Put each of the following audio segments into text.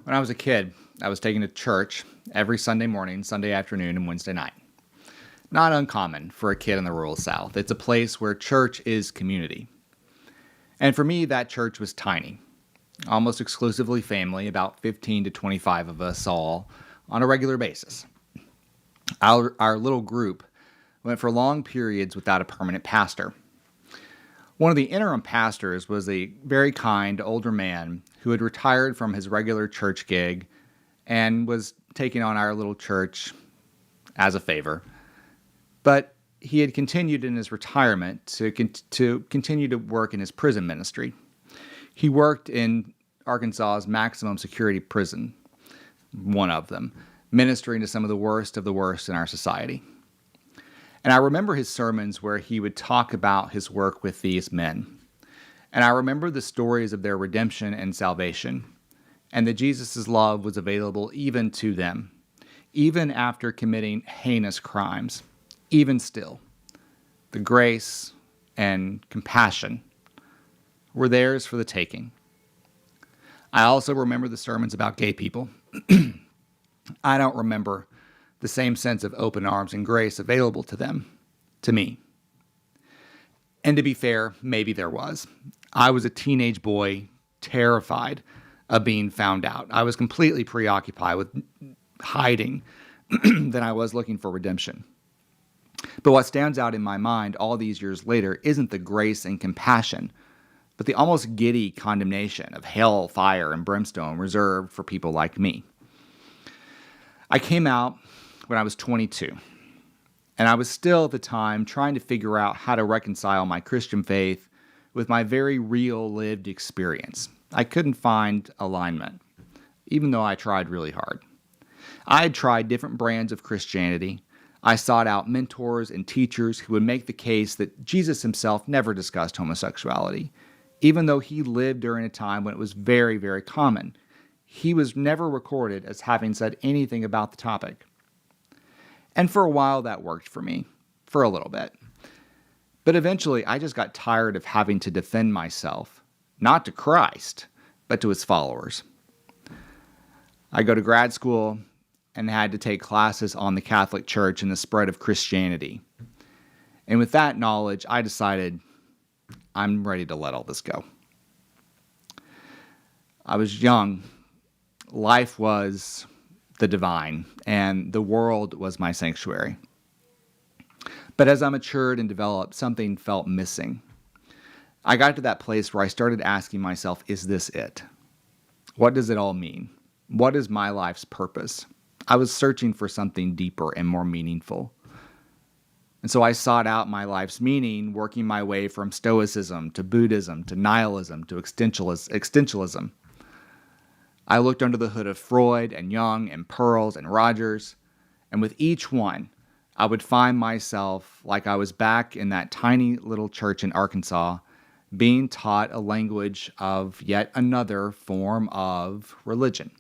When I was a kid, I was taken to church every Sunday morning, Sunday afternoon, and Wednesday night. Not uncommon for a kid in the rural South. It's a place where church is community. And for me, that church was tiny, almost exclusively family, about 15 to 25 of us all on a regular basis. Our little group went for long periods without a permanent pastor. One of the interim pastors was a very kind older man who had retired from his regular church gig and was taking on our little church as a favor. But he had continued in his retirement to continue to work in his prison ministry. He worked in Arkansas's maximum security prison, one of them, ministering to some of the worst in our society. And I remember his sermons where he would talk about his work with these men. And I remember the stories of their redemption and salvation, and that Jesus' love was available even to them, even after committing heinous crimes. Even still, the grace and compassion were theirs for the taking. I also remember the sermons about gay people. I don't remember the same sense of open arms and grace available to them, to me. And to be fair, maybe there was. I was a teenage boy, terrified of being found out. I was completely preoccupied with hiding than I was looking for redemption. But what stands out in my mind all these years later isn't the grace and compassion, but the almost giddy condemnation of hell, fire, and brimstone reserved for people like me. I came out when I was 22, and I was still at the time trying to figure out how to reconcile my Christian faith with my very real lived experience. I couldn't find alignment, even though I tried really hard. I had tried different brands of Christianity. I sought out mentors and teachers who would make the case that Jesus himself never discussed homosexuality, even though he lived during a time when it was very, very common. He was never recorded as having said anything about the topic. And for a while that worked for me, for a little bit. But eventually I just got tired of having to defend myself, not to Christ, but to his followers. I go to grad school and had to take classes on the Catholic Church and the spread of Christianity. And with that knowledge, I decided I'm ready to let all this go. I was young. Life was the divine, and the world was my sanctuary. But as I matured and developed, something felt missing. I got to that place where I started asking myself, is this it? What does it all mean? What is my life's purpose? I was searching for something deeper and more meaningful. And so I sought out my life's meaning, working my way from Stoicism to Buddhism to nihilism to existentialism. I looked under the hood of Freud and Jung and Pearls and Rogers, and with each one, I would find myself like I was back in that tiny little church in Arkansas, being taught a language of yet another form of religion.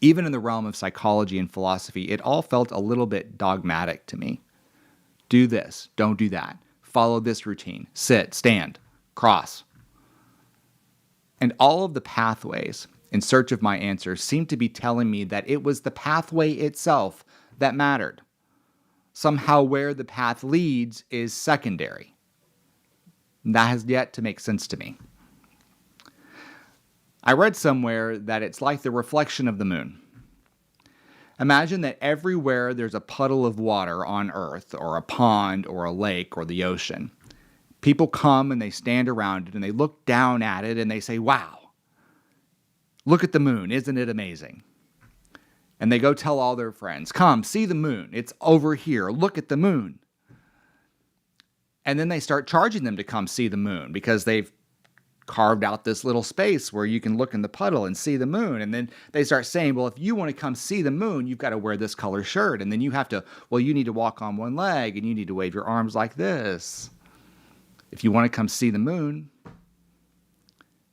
Even in the realm of psychology and philosophy, it all felt a little bit dogmatic to me. Do this, don't do that. Follow this routine. Sit, stand, cross. And all of the pathways in search of my answers seemed to be telling me that it was the pathway itself that mattered. Somehow where the path leads is secondary. That has yet to make sense to me. I read somewhere that it's like the reflection of the moon. Imagine that everywhere there's a puddle of water on Earth, or a pond, or a lake, or the ocean, people come and they stand around it and they look down at it and they say, wow, look at the moon, isn't it amazing? And they go tell all their friends, come, see the moon, it's over here, look at the moon. And then they start charging them to come see the moon because they've carved out this little space where you can look in the puddle and see the moon. And then they start saying, well, if you want to come see the moon, you've got to wear this color shirt. And then you have to, well, you need to walk on one leg and you need to wave your arms like this if you want to come see the moon.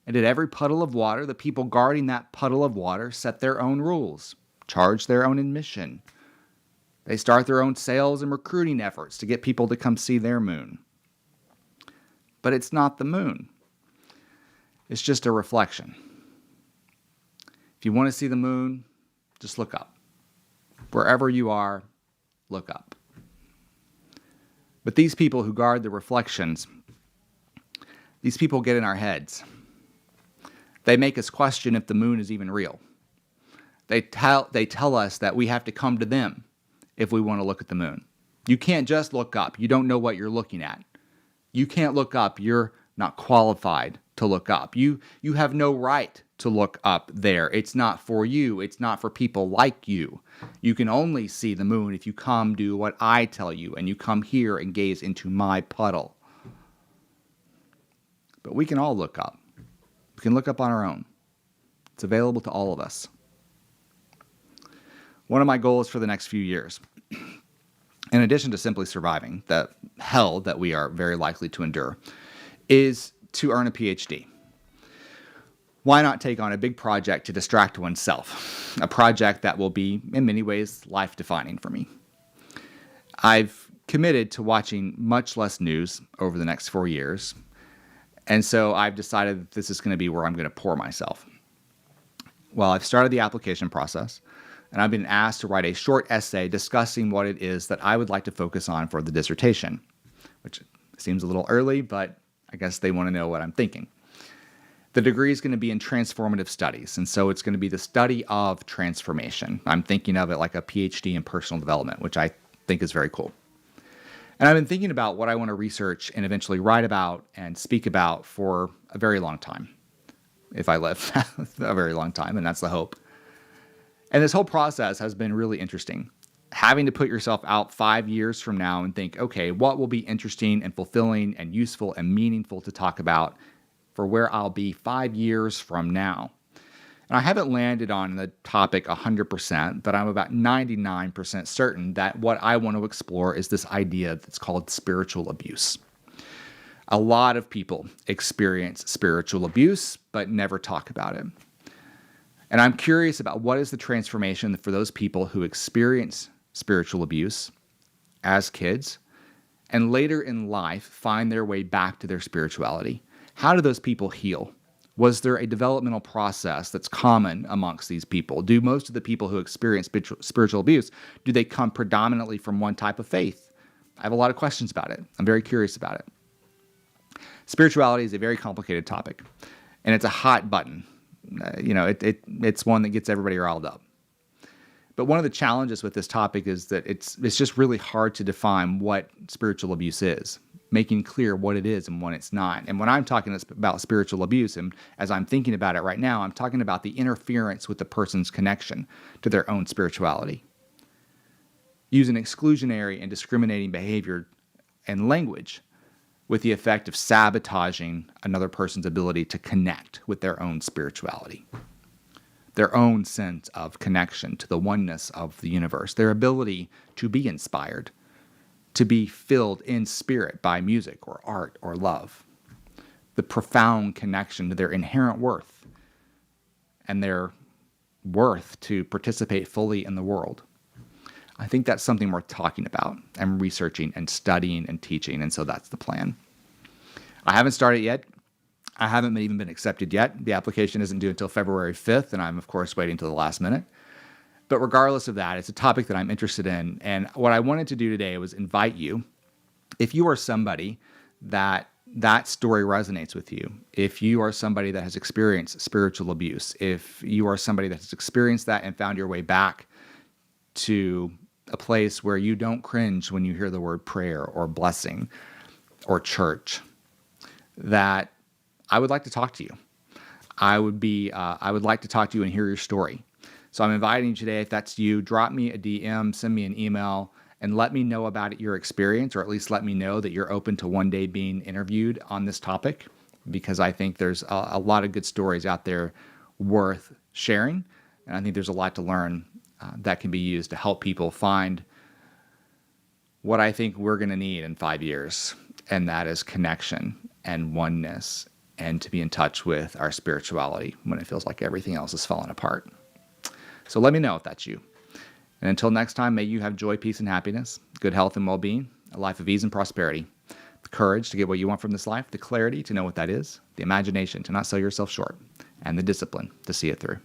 And at every puddle of water, the people guarding that puddle of water set their own rules, charge their own admission. They start their own sales and recruiting efforts to get people to come see their moon. But it's not the moon. It's just a reflection. If you want to see the moon, just look up. Wherever you are, look up. But these people who guard the reflections, these people get in our heads. They make us question if the moon is even real. They tell us that we have to come to them if we want to look at the moon. You can't just look up. You don't know what you're looking at. You can't look up. You're not qualified to look up. You have no right to look up there. It's not for you. It's not for people like you. You can only see the moon if you come do what I tell you, and you come here and gaze into my puddle. But we can all look up. We can look up on our own. It's available to all of us. One of my goals for the next few years, in addition to simply surviving the hell that we are very likely to endure, is to earn a PhD. Why not take on a big project to distract oneself? A project that will be, in many ways, life-defining for me. I've committed to watching much less news over the next 4 years, and so I've decided that this is going to be where I'm going to pour myself. Well, I've started the application process, and I've been asked to write a short essay discussing what it is that I would like to focus on for the dissertation, which seems a little early, but I guess they want to know what I'm thinking. The degree is going to be in transformative studies, and so it's going to be the study of transformation. I'm thinking of it like a PhD in personal development, which I think is very cool. And I've been thinking about what I want to research and eventually write about and speak about for a very long time, if I live a very long time, and that's the hope. And this whole process has been really interesting. Having to put yourself out 5 years from now and think, okay, what will be interesting and fulfilling and useful and meaningful to talk about for where I'll be 5 years from now. And I haven't landed on the topic 100%, but I'm about 99% certain that what I want to explore is this idea that's called spiritual abuse. A lot of people experience spiritual abuse, but never talk about it. And I'm curious about what is the transformation for those people who experience spiritual abuse as kids and later in life find their way back to their spirituality. How do those people heal? Was there a developmental process that's common amongst these people? Do most of the people who experience spiritual abuse, do they come predominantly from one type of faith? I have a lot of questions about it. I'm very curious about it. Spirituality is a very complicated topic, and it's a hot button. It's one that gets everybody riled up. But one of the challenges with this topic is that it's just really hard to define what spiritual abuse is, making clear what it is and what it's not. And when I'm talking about spiritual abuse, and as I'm thinking about it right now, I'm talking about the interference with the person's connection to their own spirituality. Using exclusionary and discriminating behavior and language with the effect of sabotaging another person's ability to connect with their own spirituality, their own sense of connection to the oneness of the universe, their ability to be inspired, to be filled in spirit by music or art or love, the profound connection to their inherent worth and their worth to participate fully in the world. I think that's something worth talking about and researching and studying and teaching, and so that's the plan. I haven't started yet. I haven't even been accepted yet. The application isn't due until February 5th, and I'm, of course, waiting till the last minute. But regardless of that, it's a topic that I'm interested in, and what I wanted to do today was invite you, if you are somebody that story resonates with you, if you are somebody that has experienced spiritual abuse, if you are somebody that has experienced that and found your way back to a place where you don't cringe when you hear the word prayer or blessing or church, that I would like to talk to you. I would like to talk to you and hear your story. So I'm inviting you today, if that's you, drop me a DM, send me an email, and let me know about your experience, or at least let me know that you're open to one day being interviewed on this topic, because I think there's a lot of good stories out there worth sharing, and I think there's a lot to learn that can be used to help people find what I think we're going to need in 5 years, and that is connection and oneness, and to be in touch with our spirituality when it feels like everything else is falling apart. So let me know if that's you. And until next time, may you have joy, peace, and happiness, good health and well-being, a life of ease and prosperity, the courage to get what you want from this life, the clarity to know what that is, the imagination to not sell yourself short, and the discipline to see it through.